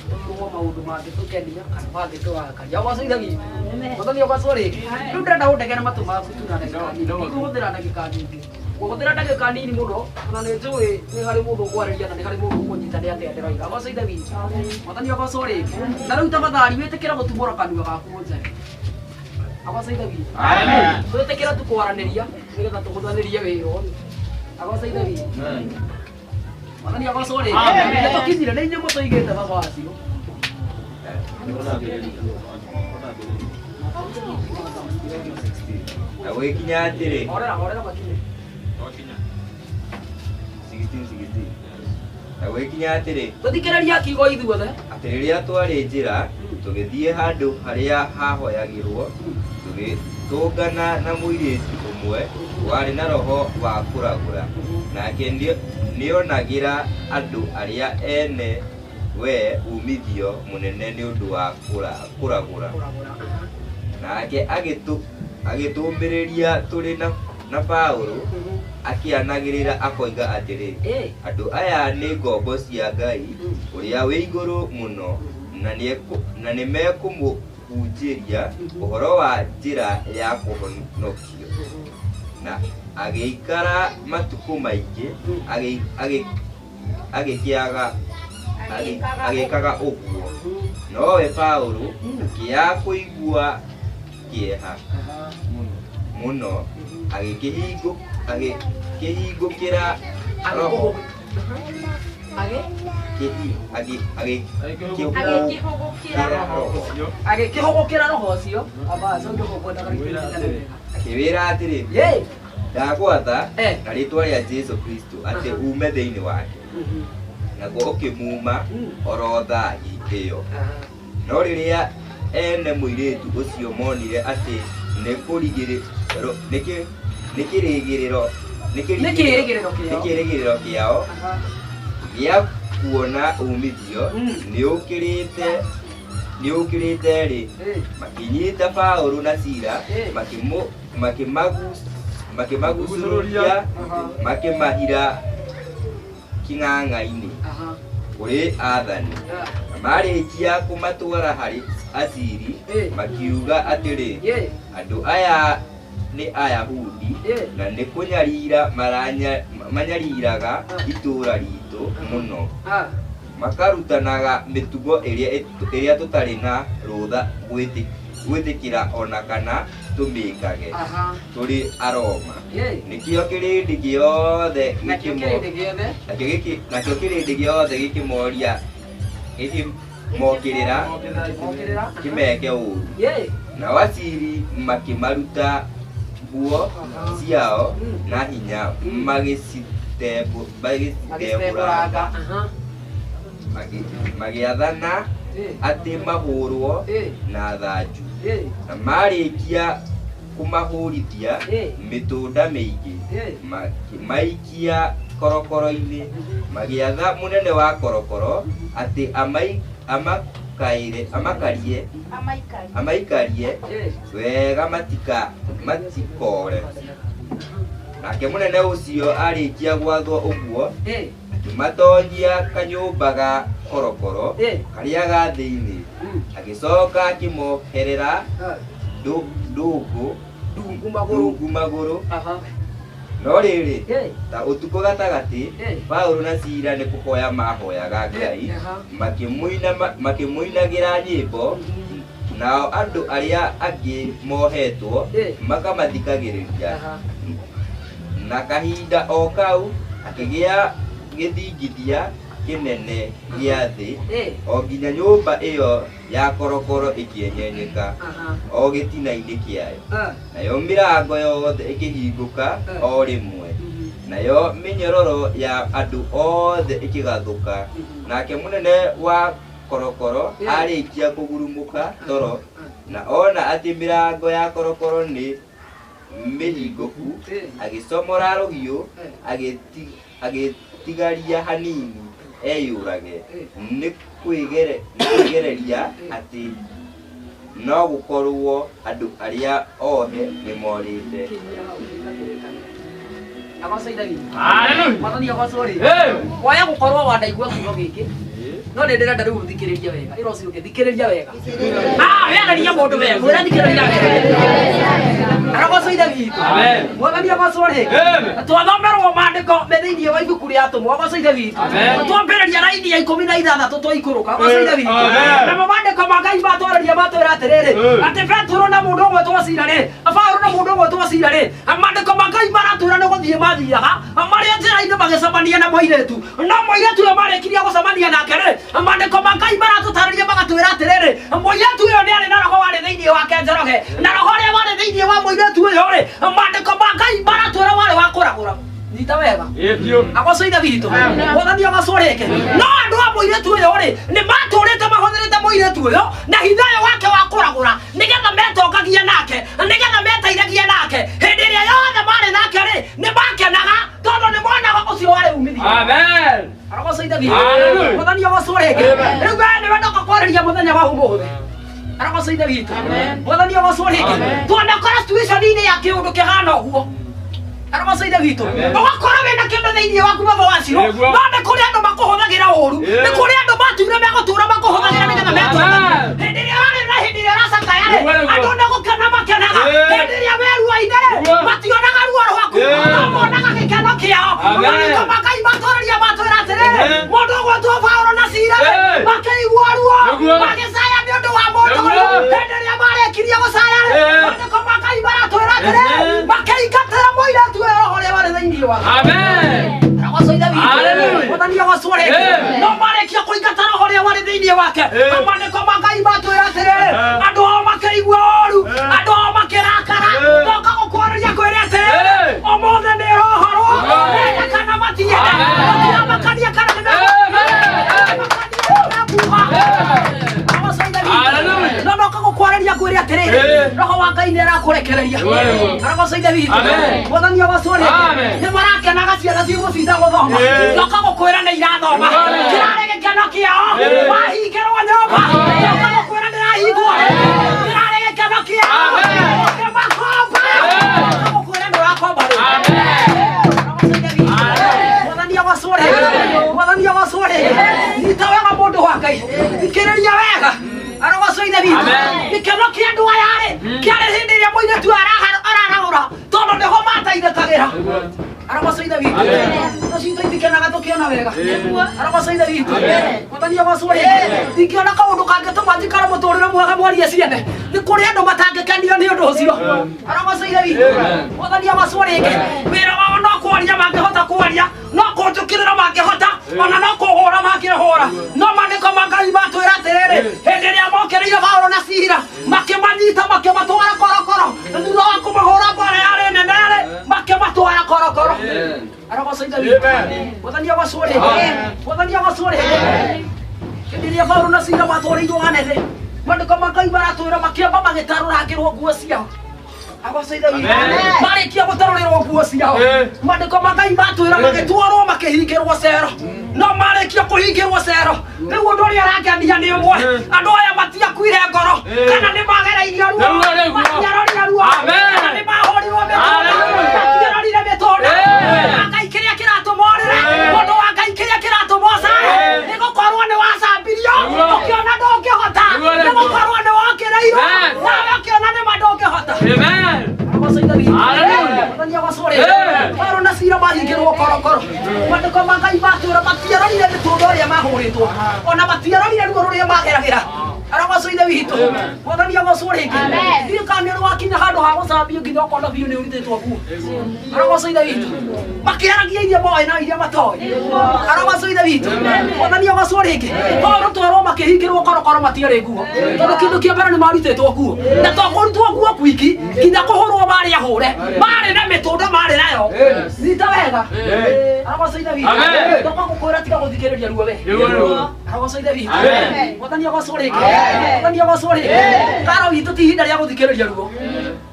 Tuwa maundu mangĩ tũkendia kana mathĩ tũgakaria ũgacoitha gitũ mũthoni ũgacori rĩu ndĩrenda gũndegera matu maku tu na ndagĩka nini ikũhũthĩra ndagĩka nyingĩ gũhũthĩra ndagĩka nini mũno na nĩ njũĩ nĩ harĩ mũndũ ũkwarĩria na nĩ harĩ mũndũ ũkũnyita nĩ atĩa ndĩroiga ũgacoitha gitũ mũthoni ũgacori na rĩu tafadhali wĩtĩkĩra gũtumũra kanua gaku mũtheri agocaitha gitũ amen twĩtĩkĩra tu kwaranĩria nĩgetha tũhũthanĩrie wĩra ũyũ agocaitha gitũ Mwathani agocori nĩ tũkinyire nĩ inyuĩ mũtũigĩte baba wacio na gũgĩkinya atĩrĩ orera makinye na gũgĩkinya atĩrĩ tũthikĩrĩria kiugo ithuothe atĩ rĩrĩa twarĩ njĩra tũgĩthiĩ handũ harĩa hahoyagĩrwo tũgĩtũngana na mũirĩtu ũmwe warĩ na roho wa kũragũra nake nĩonagĩra andũ arĩa ene we umithio mũnene nĩ ũndũ wa kũragũra nake agĩtũmĩrĩria tũrĩ na Paũlũ akĩanagĩrĩra akoiga atĩrĩ andũ aya nĩ ngombo cia Ngai ũrĩa wĩ igũrũ mũno na nĩ mekũmũhunjĩria ũhoro wa njĩra ya kũhonokio na agĩikara matukũ maingĩ agĩkaga ũguo nowe Paũlũ akĩaga kũigua kĩeha mũno agĩkĩhingũkĩra roho agĩkĩhũgũkĩra roho ũcio akĩwĩra atĩrĩ ndagwatha na rĩtwa rĩa Jesũ Kristo atĩ ume thĩinĩ wake naguo ũkĩmuma oro thaa ĩyo no rĩrĩa ene mũirĩtu ũcio monire atĩ nĩ kĩrĩgĩrĩro nikirigiriro kiao gĩa kuona umithio nĩ ũkĩrĩte rĩ makinyita Paulo na Sila makimagucũrũria makimahira king'ang'a-inĩ kũrĩ athani marĩkia kũmatwara harĩ aciri makiuga atĩrĩ andũ aya nĩ Ayahudi na nĩ kũnyarira manyariraga itũũra ritũ mũno makarutanaga mĩtugo ĩrĩa tũtarĩ na rũtha gwĩtĩkĩra ona kana tũmĩkage tũrĩ Aroma nakĩo kĩrĩndĩ gĩothe gĩkĩmoria gĩkĩmokĩrĩra kĩmeke ũũru na aciri makimaruta nguo ciao na hinya magĩcitembũranga magĩathana atĩ mahũrwo na thanju na marĩkia kũmahũrithia mĩtũnda mĩingĩ maikia korokoro-inĩ magĩatha mũnene wa korokoro atĩ amaikarie wega matikore nake mũnene ũcio arĩkia gwathwo ũguo akĩmatonyia kanyũmba ga korokoro karĩa ga thĩinĩ agĩcoka akĩmoherera ndungu magũrũ no rĩrĩ ta ũtukũ gatagatĩ Paulo na Sila nĩ kũhoya mahoyaga Ngai makĩmũinagĩra nyĩmbo nao andũ arĩa angĩ mohetwo makamathikagĩrĩria na kahinda o kau akĩgĩa gĩthingithia kĩnene gĩa thĩ o nginya nyũmba ĩyo ya korokoro ĩkĩenyenyeka o gĩtina-inĩ kĩayo nayo mĩrango yothe ĩkĩhingũka o rĩmwe nayo mĩnyororo ya andũ othe ĩkĩgathũka nake mũnene wa korokoro arĩkia kũgurumũka toro na ona atĩ mĩrango ya korokoro nĩ mĩhingũku agĩcomora rũhiũ agĩtigaria hanini eyũrage nĩ kwĩgereria atĩ no gũkorwo andũ arĩa othe nĩ morĩte. Waya gũkorwo wandaigua kiugo gĩkĩ no nĩ ndĩrenda rĩu thikĩrĩria wega ĩroci ũkĩthikĩrĩria wega wegaria mũndũ wega mwĩra thikĩrĩria wega aragocoithe witũ mwathani agocwo rĩngĩ twathomerwo maandĩko me thĩinĩ wa ibuku rĩa atũmwo agocoithe witũ twambĩrĩria raini ya 16 twaikũrũka agocoithe witũ namo maandĩko ma Ngai matwarĩria matwĩra atĩrĩrĩ atĩ Petro na mũndũ ũmwe twa Sila rĩ Paulo na mũndũ ũmwe twa Sila rĩ maandĩko ma Ngai maratwĩra nĩ gũthiĩ mathiaga marĩa njĩra-inĩ magĩcemania na mũirĩtu no mũirĩtu ũyũ marĩkirie gũcemania nake rĩ maandĩko ma Ngai maratũtarĩria magatwĩra atĩrĩrĩ mũirĩtu ũyũ nĩ arĩ na roho warĩ thĩinĩ wake njoroge na roho ũrĩa warĩ thĩinĩ wa mũirĩtu ũyũ rĩ maandĩko ma Ngai maratwĩra warĩ wa kũragũra nyita wega agocoithe witũ mwathani agocwo rĩngĩ no andũ a mũirĩtu ũyũ rĩ nĩ matũrĩte mahũthĩrĩte mũirĩtu ũyũ na hitho ũyũ wake wa kũragũra nĩgetha metongagia nake nĩgetha meteithagia nake hĩndĩ ĩrĩa yothe marĩ nake rĩ nĩ makenaga tondũ nĩ monaga ũcio warĩ umithio. Amen. Aragocoithe witũ mwathani agocwo rĩngĩ rĩu we nĩwe ndoka kwarĩria mũthenya wa ũmũthĩ aragocoithe witũ mwathani agocwo rĩngĩ twonekora situation-inĩ ya kĩũndũ kĩhana ũguo aragocoithe witũ ũgakorwo wĩna kĩndũ thĩinĩ waku baba wacirwo no nĩ kũrĩ andũ makũhũthagĩra ũũru nĩ kũrĩ andũ mature megũtũra makũhũthagĩra nĩgetha metũũre hĩndĩ ĩrĩa warĩ na hĩndĩ ĩrĩa ũracakaya rĩ andũ nĩ gũkena makenaga hĩndĩ ĩrĩa weruaine rĩ mationaga ruo rwaku no monaga gĩkeno kĩao maandĩko ma Ngai matwarĩria matwĩra atĩrĩrĩ mũndũ ũgwĩtwo Paulo na Sila makĩigua ruo magĩcaya nĩ ũndũ wa mũndũ ũyũ hĩndĩ ĩrĩa marĩkirie gũcaya rĩ maandĩko ma Ngai maratwĩra atĩrĩrĩ makĩingatĩra mũirĩtu ũyũ ũrĩa warĩ thĩinĩ wake. Amen. Aragocoithe witũ mwathani agocwo rĩngĩ no marĩkia kũingata roho ũrĩa warĩ thĩinĩ wake maandĩko ma Ngai matwĩra atĩrĩrĩ andũ ao makĩigua ũũru andũ ao makĩrakara ndoka gũkwarĩria kwĩre atĩrĩrĩ ũmũthĩ nĩ rohorwo kana matienda makania kana no ndoka gũkwarĩria kwĩre atĩrĩrĩ roho wa Ngai Ngai nĩ arakurekereria aragocaithe witũ mwathani agocũre nĩ marakenaga ciana cigũcinda gũthoma gĩoka gũkwĩra nĩ irathoma kĩrarĩ gĩkeno kĩao mahingĩrwo nyũmba gĩoka gũkwĩra ndĩrahingwo kĩrarĩ gĩkeno kĩao makomba gĩoka gũkwĩra ndũrakomba rĩu mwathani agocũre nyita wega mũndũ wa Ngai thikĩrĩria wega aragocaithe witũ gĩkeno kĩa andũ aya rĩ kĩarĩ hĩndĩ ĩrĩa mũirĩtu araragũra tondũ nĩho mateithĩkagĩra aragocaithe witũ citũ itikenaga tũkĩona wega aragocaithe witũ mwathani agocũre ndingĩona kaũndũ kangĩtũma njikare mũtũrĩre mwega mwarie ciene nĩ kũrĩ andũ matangĩkenio nĩ ũndũ ũcio aragocaithe witũ mwathani agocũre wĩra wao no kwaria mangĩhota kwaria no kũnjũkĩrĩra mangĩhota ona no kũhũra mangĩhũra no maandĩko ma Ngai matwĩra atĩrĩrĩ hĩndĩ ĩrĩa mokĩrĩire Paulo na Sila makĩmanyita makĩmatwara korokoro thutha wa kũmahũra mbara yarĩ nene makĩmatwara korokoro aragocaithe witũ mwathani agocũre mwathani agocũre hĩndĩ ĩrĩa Paulo na Sila matwarĩirwo anene maandĩko ma Ngai maratwĩra makĩamba magĩtarũrangĩrwo nguo ciao agocaithe witũ marĩkia gũtarũrĩrwo nguo ciao maandĩko ma Ngai matwĩra magĩtwarwo makĩhingĩrwo cero no marĩkia kũhingĩrwo cero rĩu ũndũ ũrĩa arangenia nĩ ũmwe andũ aya matiakuire ngoro kana nĩ magereirio ruo matiarorire ruo kana nĩ mahũrirwo matiarorire mĩtũnda Ngai kĩrĩa kĩratũmorĩra mũndũ wa Ngai kĩrĩa kĩratũmoca nĩ gũkorwo nĩ wacambirio ũkĩona ndũngĩhota nĩ gũkorwo nĩ wokĩrĩirwo nawe ũkĩona nĩ ma ndũngĩhota Paulo na Sila mahingĩrwo korokoro maandĩko ma Ngai matwĩra matiarorire mĩtũnda ũrĩa mahũrĩtwo ona matiarorire ruo rũrĩa mageragĩra aragocaithe witũ mwathani agocũre thirikari nĩ wakinya handũ ha gũcambio nginya ũkona biũ nĩ ũrutĩtwo nguo aragocaithe witũ makĩaragia iria moĩ na iria matoĩ aragocaithe witũ mwathani agocũre Paulo twerwo makĩhingĩrwo korokoro matiarĩ nguo tondũ kĩndũ kĩa mbere nĩ marutĩtwo nguo na to kũrutwo nguo kwiki nginya kũhũrwo marĩ ahũre marĩ na mĩtũnda marĩ nayo nyita wega aragocaithe witũ ndoka gũkwĩra tiga gũthikĩrĩria ruo we aragocaithe witũ mwathani agocũre mwathani agocũre karo witũ ti ihinda rĩa gũthikĩrĩria ruo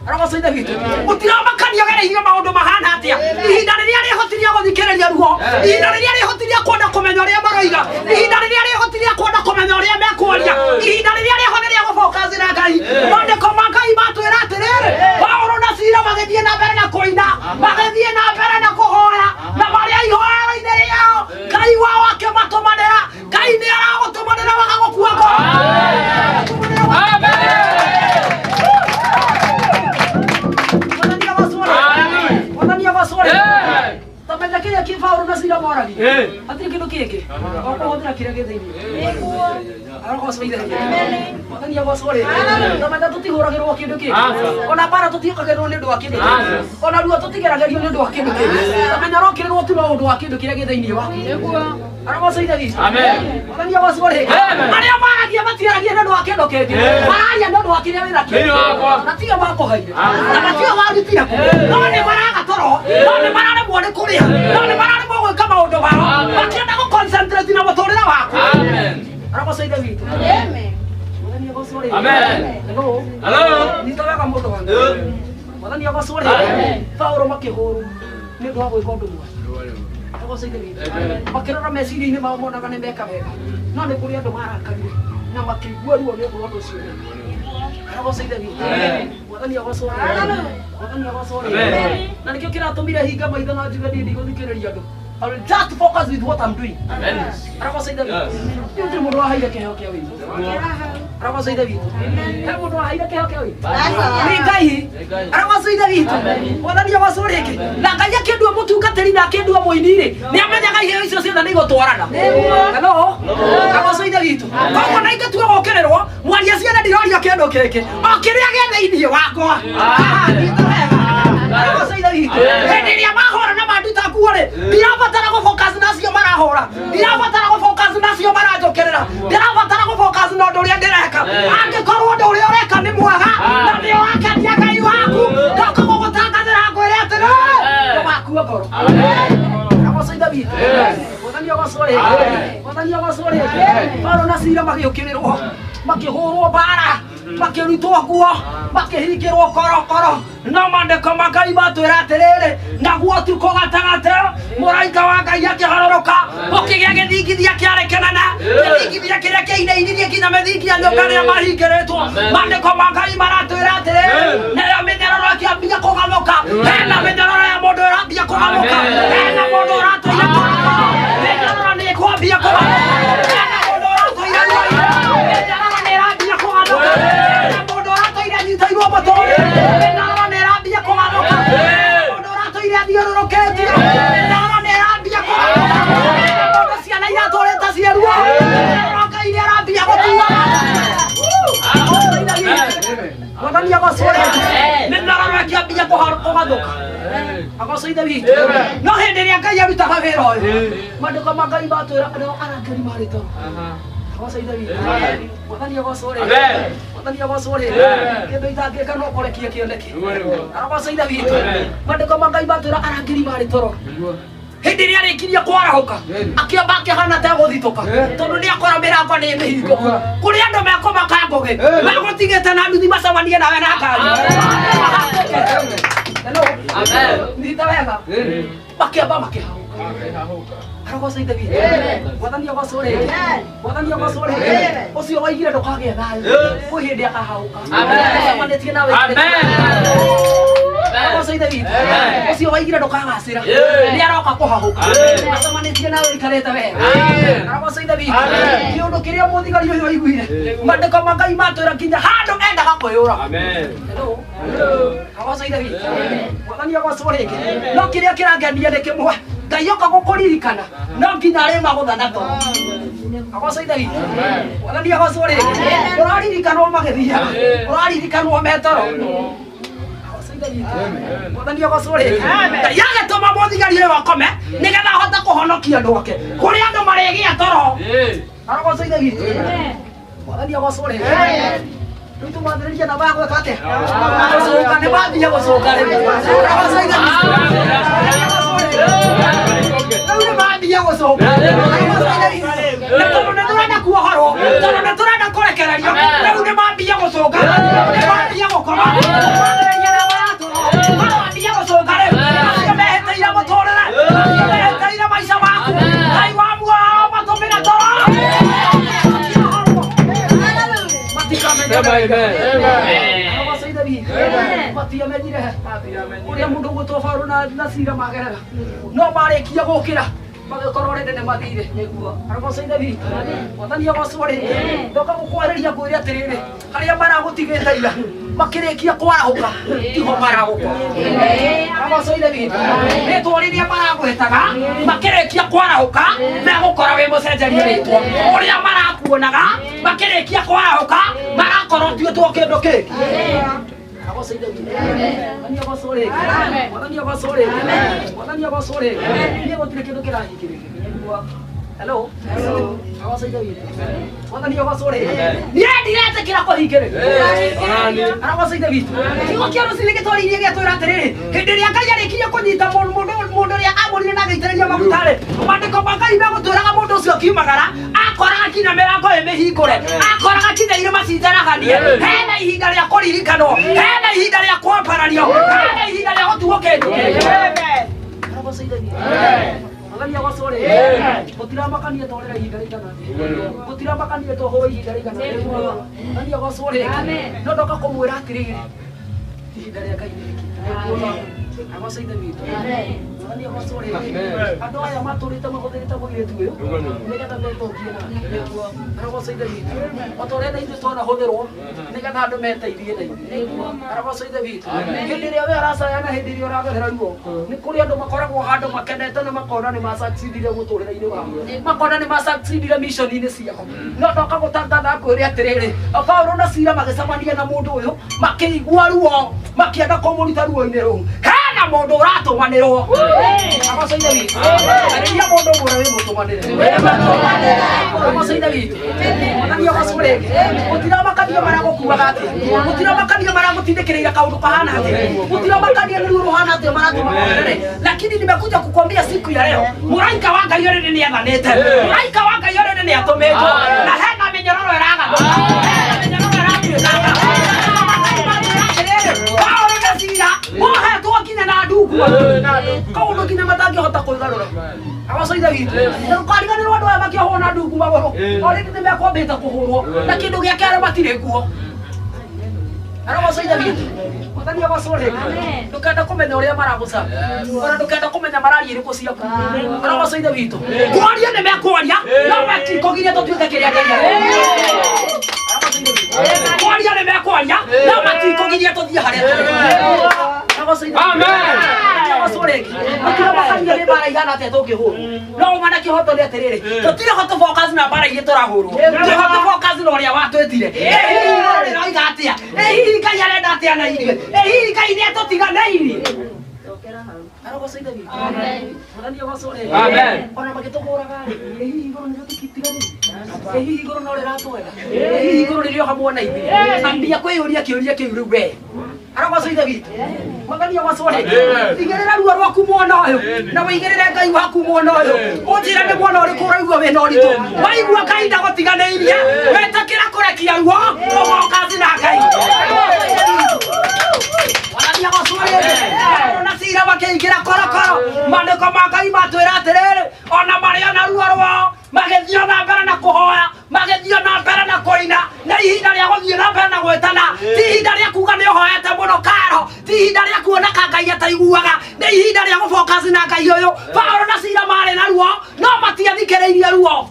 aragocaithe witũ mũtiramakania gereirio maũndũ mahana atĩa ihinda rĩrĩa rĩhotirie gũthikĩrĩria ruo ihinda rĩrĩa rĩhotirie kwenda kũmenya ũrĩa maroiga ihinda rĩrĩa rĩhotirie kwenda kũmenya ũrĩa mekũaria ihinda rĩrĩa rĩhotire rĩa gũbokazĩra Ngai maandĩko ma Ngai matwĩra atĩrĩrĩ Paulo na Sila magĩthiĩ na mbere na kũina magĩthiĩ na mbere na kũhoya na marĩa ihoero-inĩ rĩao Ngai wao akĩmatũmanĩra Ngai nĩ aragũtũmanĩra wagagũkua ngoro mwathani agocũre tamenya kĩrĩa kĩ Paulo na Sila moragi hatirĩ kĩndũ kĩngĩ okũhũthĩra kĩrĩa gĩ thĩinĩ aragocaithe mwathani agocũre tamenya tũtihũragĩrwo kĩndũ kĩngĩ ona mbara tũtiĩkagĩrwo nĩ ũndũ wa kĩndũ kĩngĩ ona ruo tũtigeragĩrio nĩ ũndũ wa kĩndũ kĩngĩ tamenya rokĩrĩrwo tu maũndũ wa kĩndũ kĩrĩa gĩ thĩinĩ waku aragocaithe witũ mwathani agocũre arĩa maragia matiaragia nĩ ũndũ wa kĩndũ kĩngĩ mararia nĩ ũndũ wa kĩrĩa wĩna kĩndũ na tiga makũhaire na matiga warutire no nĩ maraga toro no nĩ mararemwo nĩ kũrĩa no nĩ mararemwo gwĩka maũndũ mao makĩenda gũconcentrate na mũtũrĩre waku aragocaithe witũ mwathani agocũre nyita wega mũndũ wa Ngai mwathani agocũre Paulo makĩhũrwo nĩ ũndũ wa gwĩka ũndũ mwega aragocaithe witũ makĩrora meciria-inĩ mao monaga nĩ meka wega no nĩ kũrĩ andũ marakarire na makĩigua ruo nĩ ũndũ wa ũndũ ũcio aragocaithe witũ mwathani agocũre mwathani agocũre na nĩkĩo kĩratũmire hinga maitho na njuge niĩ ndigũthikĩrĩria andũ I will just focus with what I'm doing. Aragocaithe witũ nĩ mũndũ waheire kĩheo kĩa witũ aragocaithe witũ he mũndũ waheire kĩheo kĩa witũ nĩ Ngai aragocaithe witũ mwathani agocũre na Ngai akĩndua mũtungatĩri na akĩndua mũini-rĩ nĩ amenyaga iheo icio ciothe nĩ igũtwarana hello aragocaithe witũ koguo na ingĩtua gũkĩrĩrwo mwaria ciana ndiroria kĩndũ kĩngĩ o kĩrĩa gĩ thĩinĩ wakwa aragocaithe witũ hĩndĩ ĩrĩa mahũra na manduta nguo-rĩ ndirabatara gũbocus nacio marahũra ndirabatara gũbocus nacio maranjũkĩrĩra ndirabatara gũbocus na ũndũ ũrĩa ndĩreka angĩkorwo ũndũ ũrĩa ũreka nĩ mwega na nĩ wakenia Ngai waku ndoka gũgũtangathĩra ngwĩre atĩrĩ ndũgakua ngoro aragocaithe witũ mwathani agocũre mwathani agocũre Paulo na Sila magĩũkĩrĩrwo makĩhũrwo mbara makĩrutwo nguo makĩhingĩrwo korokoro no mandĩko ma Ngai matwĩra atĩrĩrĩ naguo ũtukũ gatagatĩ mũraika wa Ngai akĩharũrũka ũkĩgĩa gĩthingithia kĩarĩ kĩnene gĩthingithia kĩrĩa kĩinainirie nginya mĩthingi ya nyũmba ĩrĩa mahingĩrĩtwo mandĩko ma Ngai maratwĩra atĩrĩrĩ nayo mĩnyororo ĩkĩambia kũgarũrũka hena mĩnyororo ya mũndũ ĩrambia kũgarũrũka hena mũndũ ũratũire kũgarũrũka mĩnyororo nĩ ĩkwambia kũgarũrũka hena mũndũ ũratũire mĩnyororo nĩ ĩrambia kũgarũrũka hena mũndũ ũratũire nyitairwo matũũri mĩnyororo nĩ ĩrambia kũgarũrũka hena mũndũ ũratũire athiũrũrũkĩtio mĩnyororo nĩ ĩrambia kũgarũrũka hena mũndũ ciana iratũrĩte ciĩruo mĩnyororo Ngai nĩ ĩrambia gũtua Mwathani agocore mĩnyororo ĩkĩambia kũgathũka agocithe witũ no hĩndĩ ĩrĩa Ngai arutaga wĩra ũyũ mandĩko ma Ngai matwĩra arangĩri marĩ toro agocithe witũ Mwathani agocore Mwathani agocore kĩndũ itangĩka no kũrekia kĩoneke agocithe witũ mandĩko ma Ngai matwĩra arangĩri marĩ toro hĩndĩ ĩrĩa arĩkirie kwarahũka akĩamba akĩhana ta egũthitũka tondũ nĩ akora mĩrango nĩ mĩhingo kũrĩ andũ mekũmaka ngũgĩ megũtigĩte na nduthi macemanie nawe na ngari nĩhita wega makĩamba makĩhahũka aragocithe witũ Mwathani agocore Mwathani agocore ũcio waigire ndũkagĩa thayũ kwĩ hĩndĩ akahahũka acemanĩtie nawe agocithe witũ ũcio waigire ndũkagacĩra nĩ aroka kũhahũka acemanĩtie nawe ikarĩte wega agocithe witũ kĩũndũ kĩrĩa mũthigari ũyũ aiguire mandĩko ma Ngai matwĩra nginya handũ endaga kwĩyũra agocithe witũ Mwathani agocore no kĩrĩa kĩrangenia nĩ kĩmwe Ngai oka gũkũririkana no nginya arĩmagũtha na toro agocithe witũ Mwathani agocore ũraririkanwo magĩthiaga ũraririkanwo me toro Mwathani agocore Ngai agĩtũma mũthigari ũyũ akome nĩgetha ahote kũhonokia andũ ake kũrĩ andũ marĩgĩa toro aragocithe witũ Mwathani agocore rĩu tũmathĩrĩria namba ya gwĩka atĩa gũcũka nĩ mambia gũcũka rĩu agocithe rĩu nĩ mambia gũcũka tondũ nĩ tũrenda kuohorwo tondũ nĩ tũrenda kũrekererio rĩu nĩ mambia gũcũka nĩ mambia gũkoma mambia gũcũka rĩu acio meheteire mũtũrĩre acio meheteire maica maku Ngai wa muoyo matũmĩre toro matiamenyire ũrĩa mũndũ gwĩtwo Paũlũ na Sila magerera no marĩkia gũkĩra magĩkorwo rĩndĩ nĩ mathire aragocithe witũ Mwathani agocore ndoka gũkwarĩria ngwĩre atĩrĩrĩ harĩa maragũtigĩte ira makĩrĩkia kwarahũka tiho maragũkora aragocithe witũ rĩtwa rĩrĩa maragwĩtaga makĩrĩkia kwarahũka megũkora wĩ mũcenjerie rĩtwa ũrĩa marakuonaga makĩrĩkia kwarahũka marakorwo tuĩtwo kĩndũ kĩngĩ agocithe witũ Mwathani agocore Mwathani agocore Mwathani agocore niĩ gũtirĩ kĩndũ kĩrahingĩrĩria hello agocithe witũ Mwathani agocore niĩ ndiretĩkĩra kũhingĩrĩria aragocithe witũ kiugo kĩa rũciinĩ gĩtwarĩirie gĩatwĩra atĩrĩrĩ hĩndĩ ĩrĩa Ngai arĩkirie kũnyita mũndũ ũrĩa amũrire na agĩitĩrĩria maguta-rĩ mandĩko ma Ngai megũtwĩraga mũndũ ũcio akiumagara akoraga nginya mĩrango ĩmĩhingũre akoraga nginya irĩma cinjaraganie hena ihinda rĩa kũririkanwo hena ihinda rĩa kwambaranio hena ihinda rĩa gũtuo kĩndũ aragocithe witũ Mwathani agocore gũtiramakanie twarĩra ihinda rĩigana gũtiramakanie tũhũĩ ihinda rĩigana Mwathani agocore no ndoka kũmwĩra atĩrĩrĩ ihinda rĩa Ngai nĩrĩkinya agocithe witũ Mwathani agocore andũ aya matũrĩte mahũthĩrĩte mũirĩtu ũyũ nĩgetha metongie nake aragocithe witũ otorĩa na ithuĩ twanahũthĩrwo nĩgetha andũ meteithie na ithuĩ aragocithe witũ hĩndĩ ĩrĩa we aracayana hĩndĩ ĩrĩa ũragerera ruo nĩ kũrĩ andũ makoragwo handũ makenete na makona nĩ masaksindire mũtũrĩre-inĩ wao makona nĩ masaksindire mission-inĩ ciao no ndoka gũtangatha ngwĩre atĩrĩrĩ Paũlũ na Sila magĩcemania na mũndũ ũyũ makĩigua ruo makĩenda kũmũruta ruo-inĩ rũu hena mũndũ ũratũmanĩrwo agocithe witũ arĩria mũndũ mũre wĩ mũtũmanĩre agocithe witũ Mwathani agocore gũtiramakania maragũkuaga atĩa gũtiramakania maragũtindĩkĩrĩire kaũndũ kahana atĩa gũtiramakania nĩ ruo rũhana atĩa maratũmakorere lakini nimekuja kukwambia siku ya leo mũraika wa Ngai ũrĩa nĩathanĩte mũraika wa Ngai ũrĩa nĩatũmĩtwo na hena mĩnyororo ĩragarũka hena mĩnyororo ĩrathiĩ karora abacoitha witũ na rũkariganĩrwo andũ aya makĩhũna ndungu magũrũ o rĩngĩ nĩmekwambĩte kũhũrwo na kĩndũ gĩa kĩarĩ matirĩ kuo abacoitha witũ mwathani abacũrĩke ndũkenda kũmenya ũrĩa maragũcanga ona ndũkenda kũmenya mararia irĩkũ ciaku abacoitha witũ kwaria nĩmekwaria no matikũgiria tũtuĩke kĩrĩa Ngai kwaria nĩmekwaria no matikũgiria tũthiĩ harĩa tũrĩ amen abacorĩke matira makania nĩ mbara igana atĩa tũngĩhũrwo no uma na kĩhoto nĩ atĩrĩrĩ tũtirĩ ho tũfocus na mbara iria tũrahũrwo tũrĩ ho tũfocus na ũrĩa watwĩtire hihi rĩroiga atĩa hihi Ngai arenda atĩa na ithuĩ hihi Ngai nĩatũtiganĩirie aragocaitha witũ mwathani abacorĩke ona magĩtũhũraga hihi igũrũ nĩrĩo tũkitiganĩrie hihi igũrũ no rĩratwenda hihi igũrũ nĩrĩo hamwe na ithuĩ ambia kwĩyũria kĩũria kĩu rĩu we aragocaitha witũ mwathani abacorĩke igĩrĩra ruo rwaku mwena ũyũ na wĩigĩrĩre Ngai waku mwena ũyũ ũnjĩre nĩ mwena ũrĩkũ ũraigua wĩna ũritũ waigua Ngai ndagũtiganĩirie wĩtĩkĩra kũrekia ruo ũgoka na Ngai mwathani abacorĩke ona cira makĩingĩra korokoro maandĩko ma Ngai matwĩra atĩrĩrĩ ona marĩ na ruo rwao magĩthiĩ na mbere na kũhoya magĩthiĩ na mbere na kũina na ihinda rĩa gũthiĩ na mbere na gwĩtana ti ihinda rĩa kuga nĩ ũhoete mũno karo ti ihinda rĩa kuona ka Ngai ataiguaga nĩ ihinda rĩa gũfocus na Ngai ũyũ Paulo na Sila marĩ na ruo no matiathikĩrĩirie ruo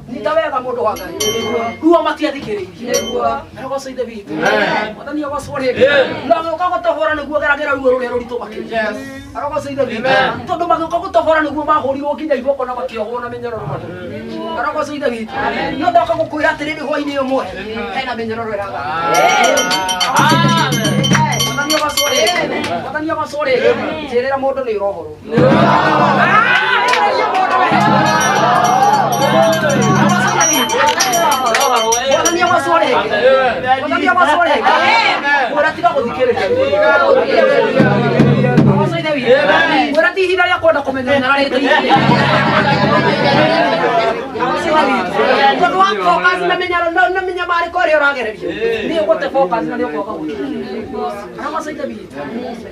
nita wega mũndũ wa Ngai ruo matiathikĩrĩirie aragocaithe witũ mwathani abacorĩke no gĩũka gũtobora nĩguo geragĩra ruo rũrĩa rũritũ makĩria aragocaithe witũ tondũ magĩũka gũtobora nĩguo mahũrirwo nginya iboko na makĩohwo na mĩnyororo aragocaithe witũ no ndoka gũkwĩra atĩrĩrĩ hwainĩ ũmwe hena mĩnyororo ĩraga mwathani abacorĩke njĩrĩra mũndũ nĩ ũrohorwo mwathani abacorĩke mwĩra tiga gũthikĩrĩria mwĩra ti ihinda rĩa kwenda kũmenya nararĩte tondũ wa focus na menya marĩko ũrĩa ũragererio nĩ ũgũte focus na nĩ ũkwaga gũthikĩrĩria aragocaithe witũ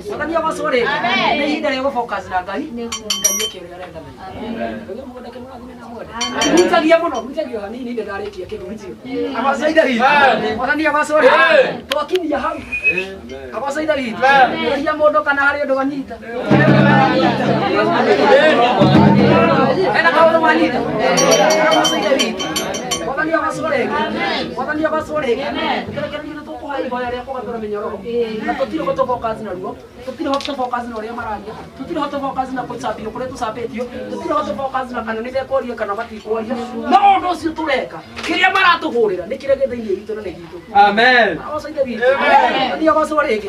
mwathani abacorĩke nĩ ihinda rĩa gũfocus na Ngai eke ũrĩa arenda mutagia mũno mutagia hanini nĩ ndarĩkia kĩndũ abacoithe witũ mwathani abacorĩke twakinyia hau abacoithe witũ ũria mũndũ kana harĩ ũndũ wanyita hena kaũndũ manyita aragocaithe witũ mwathani abacorĩke kĩrekererio nĩ tũkũha ihoya rĩa kũgarũra mĩnyororo na tũtirĩ ho tũfocus na ruo tũtirĩ ho tũfocus na ũrĩa mararia tũtirĩ ho tũfocus na gũcambio kũrĩa tũcambĩtio tũtirĩ ho tũfocus na kana nĩ mekũria kana matikũria no ũndũ ũcio tũreka kĩrĩa maratũhũrĩra nĩ kĩrĩa gĩthĩinĩ witũ na nĩ gitũ amen aragocaithe witũ mwathani abacorĩke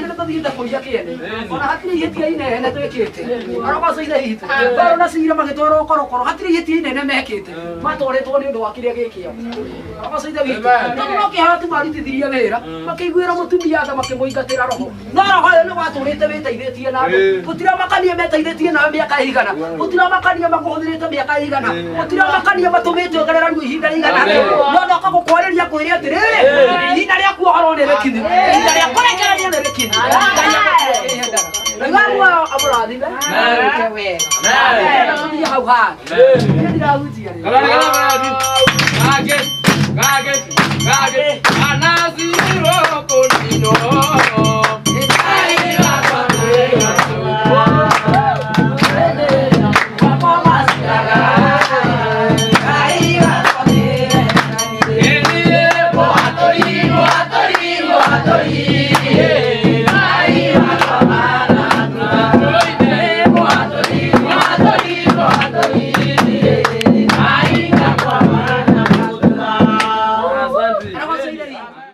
nĩ tũthiĩte kũria kĩene ona hatirĩ ihĩtia inene twĩkĩte aragocaithe witũ Paulo na Sila magĩtwarwo korokoro hatirĩ ihĩtia inene mekĩte matwarĩtwo nĩ ũndũ wa kĩrĩa gĩkĩao aragocaithe witũ tondũ no kĩheo tu marutithirie wĩra makĩiguĩra mũtumia tha makĩmũingatĩra roho no roho ũyũ nĩ watũrĩte wĩteithĩtie na andũ gũtiramakania meteithĩtie nawe mĩaka ĩigana gũtiramakania makũhũthĩrĩte mĩaka ĩigana gũtiramakania matũmĩte ũgerera ruo ihinda rĩigana no ndoka gũkwarĩria kwĩrĩ atĩrĩrĩ ihinda rĩa kuohorwo nĩ rĩkinyu ihinda rĩa kũrekererio nĩ rĩkinyu Ngai muoyo amũrathime eke wega tũthiĩ hau hangĩ niĩ ndirahunjia Gage, anaziro konino.